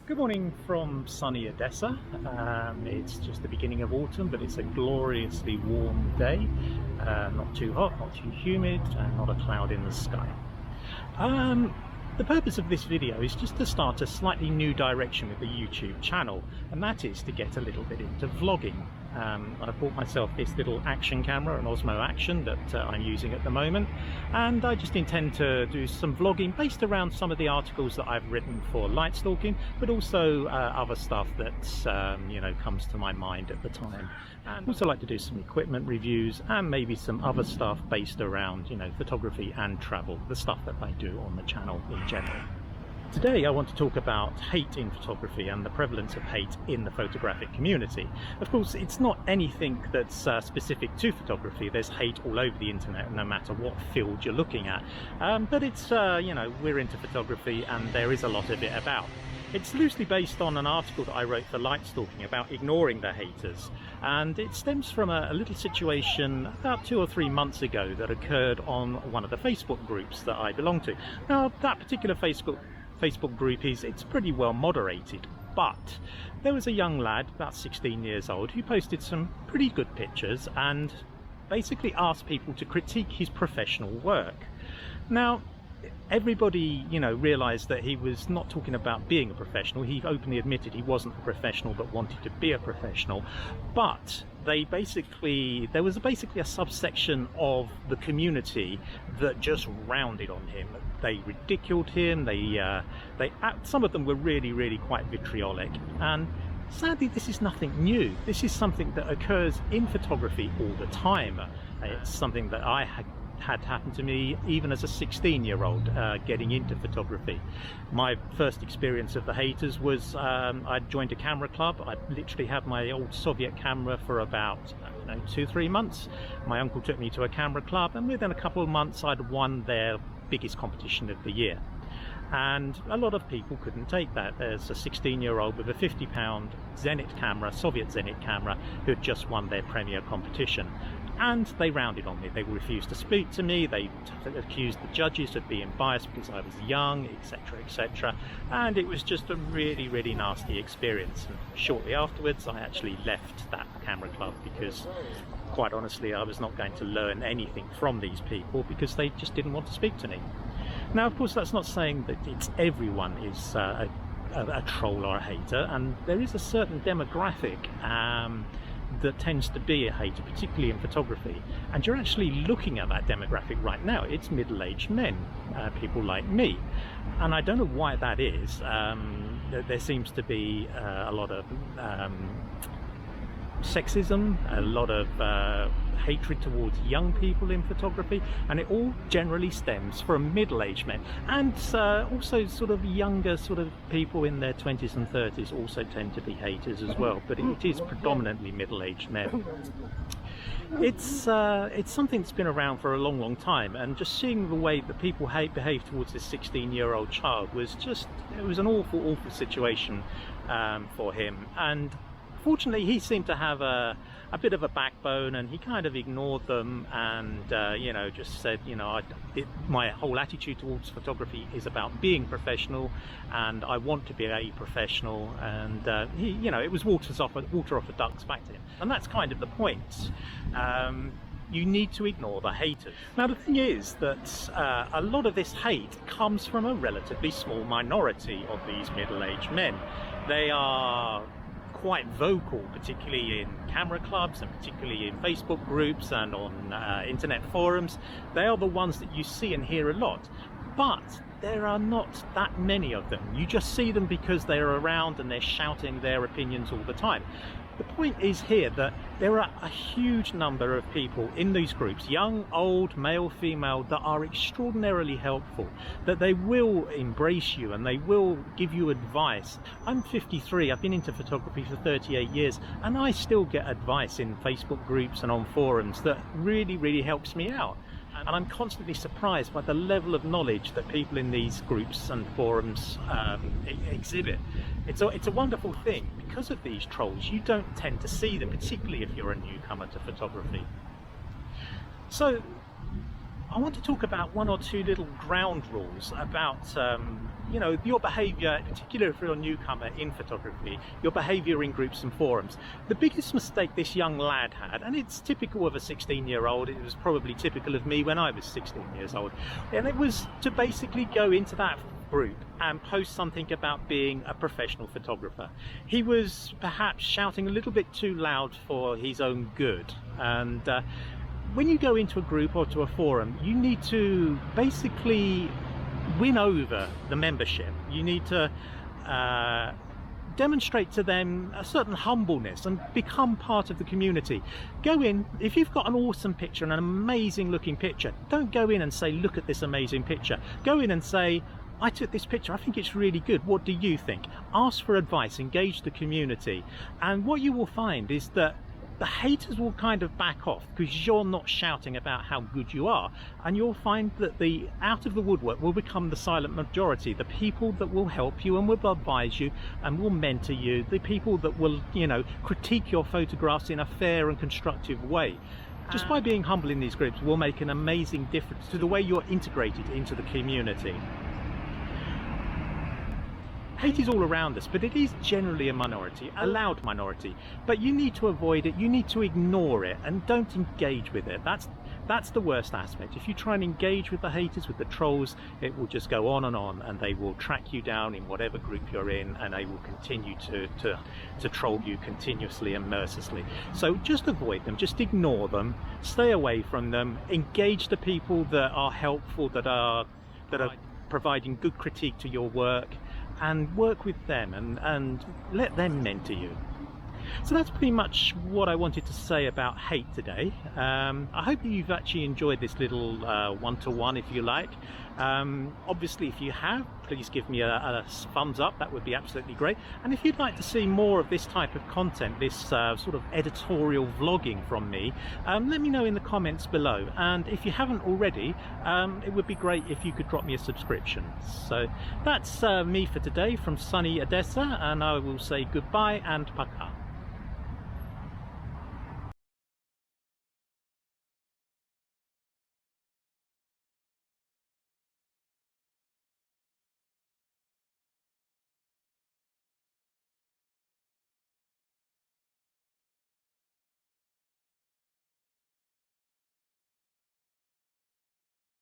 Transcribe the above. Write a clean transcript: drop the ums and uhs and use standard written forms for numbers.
Good morning from sunny Odessa. It's just the beginning of autumn, but it's a gloriously warm day. Not too hot, not too humid, and not a cloud in the sky. The purpose of this video is just to start a slightly new direction with the YouTube channel, and that is to get a little bit into vlogging. I bought myself this little action camera, an Osmo Action, that I'm using at the moment, and I just intend to do some vlogging based around some of the articles that I've written for light stalking, but also other stuff that you know, comes to my mind at the time. And also like to do some equipment reviews and maybe some other stuff based around, you know, photography and travel, the stuff that I do on the channel in general. Today I want to talk about hate in photography and the prevalence of hate in the photographic community. Of course, it's not anything that's specific to photography. There's hate all over the internet, no matter what field you're looking at. But it's, you know, we're into photography and there is a lot of it about. It's loosely based on an article that I wrote for Light Stalking about ignoring the haters, and it stems from a little situation about 2 or 3 months ago that occurred on one of the Facebook groups that I belong to. Now, that particular Facebook group it's pretty well moderated, but there was a young lad about 16 years old who posted some pretty good pictures and basically asked people to critique his professional work. Now, everybody, you know, realized that he was not talking about being a professional. He openly admitted he wasn't a professional but wanted to be a professional. But there was basically a subsection of the community that just rounded on him. They ridiculed him. Some of them were really quite vitriolic. And sadly, this is nothing new. This is something that occurs in photography all the time. It's something that I had happened to me even as a 16-year-old getting into photography. My first experience of the haters was I joined a camera club. I literally had my old Soviet camera for about 2-3 months. My uncle took me to a camera club, and within a couple of months I'd won their biggest competition of the year. And a lot of people couldn't take that. There's a 16-year-old with a £50 Zenit camera, Soviet Zenit camera, who had just won their premier competition. And they rounded on me. They refused to speak to me. They accused the judges of being biased because I was young, etc, etc. And it was just a really nasty experience. And shortly afterwards I actually left that camera club because, quite honestly, I was not going to learn anything from these people because they just didn't want to speak to me. Now, of course, that's not saying that everyone is a troll or a hater, and there is a certain demographic that tends to be a hater, particularly in photography, and you're actually looking at that demographic right now. It's middle-aged men, people like me, and I don't know why that is. There seems to be a lot of sexism, a lot of hatred towards young people in photography, and it all generally stems from middle-aged men, and also sort of younger sort of people in their 20s and 30s also tend to be haters as well, but it is predominantly middle-aged men. It's something that's been around for a long time, and just seeing the way that people behave towards this 16-year-old child was it was an awful situation for him. And fortunately, he seemed to have a bit of a backbone, and he kind of ignored them and you know, just said, you know, my whole attitude towards photography is about being professional, and I want to be a professional. And he, you know, it was water off the duck's back to him, and that's kind of the point. You need to ignore the haters. Now, the thing is that a lot of this hate comes from a relatively small minority of these middle-aged men. They are quite vocal, particularly in camera clubs and particularly in Facebook groups and on internet forums. They are the ones that you see and hear a lot, but there are not that many of them. You just see them because they're around and they're shouting their opinions all the time. The point is here that there are a huge number of people in these groups, young, old, male, female, that are extraordinarily helpful, that they will embrace you and they will give you advice. I'm 53, I've been into photography for 38 years, and I still get advice in Facebook groups and on forums that really helps me out. And I'm constantly surprised by the level of knowledge that people in these groups and forums exhibit. It's a wonderful thing. Because of these trolls, you don't tend to see them, particularly if you're a newcomer to photography. So I want to talk about one or two little ground rules about you know, your behaviour, particularly if you're a newcomer in photography, your behaviour in groups and forums. The biggest mistake this young lad had, and it's typical of a 16-year-old, it was probably typical of me when I was 16 years old, and it was to basically go into that group and post something about being a professional photographer. He was perhaps shouting a little bit too loud for his own good, and when you go into a group or to a forum, you need to basically win over the membership. You need to demonstrate to them a certain humbleness and become part of the community. Go in, if you've got an awesome picture and an amazing looking picture, don't go in and say, look at this amazing picture. Go in and say, I took this picture, I think it's really good, what do you think? Ask for advice, engage the community, and what you will find is that the haters will kind of back off because you're not shouting about how good you are, and you'll find that the out of the woodwork will become the silent majority, the people that will help you and will advise you and will mentor you, the people that will, you know, critique your photographs in a fair and constructive way. Just by being humble in these groups will make an amazing difference to the way you're integrated into the community. Hate is all around us, but it is generally a minority, a loud minority. But you need to avoid it, you need to ignore it, and don't engage with it. That's the worst aspect. If you try and engage with the haters, with the trolls, it will just go on, and they will track you down in whatever group you're in, and they will continue to troll you continuously and mercilessly. So just avoid them, just ignore them, stay away from them, engage the people that are helpful, that are providing good critique to your work, and work with them and let them mentor you. So that's pretty much what I wanted to say about hate today. I hope you've actually enjoyed this little one-to-one, if you like. Obviously, if you have, please give me a thumbs up, that would be absolutely great. And if you'd like to see more of this type of content, this sort of editorial vlogging from me, let me know in the comments below. And if you haven't already, it would be great if you could drop me a subscription. So that's me for today from sunny Odessa, and I will say goodbye and paka.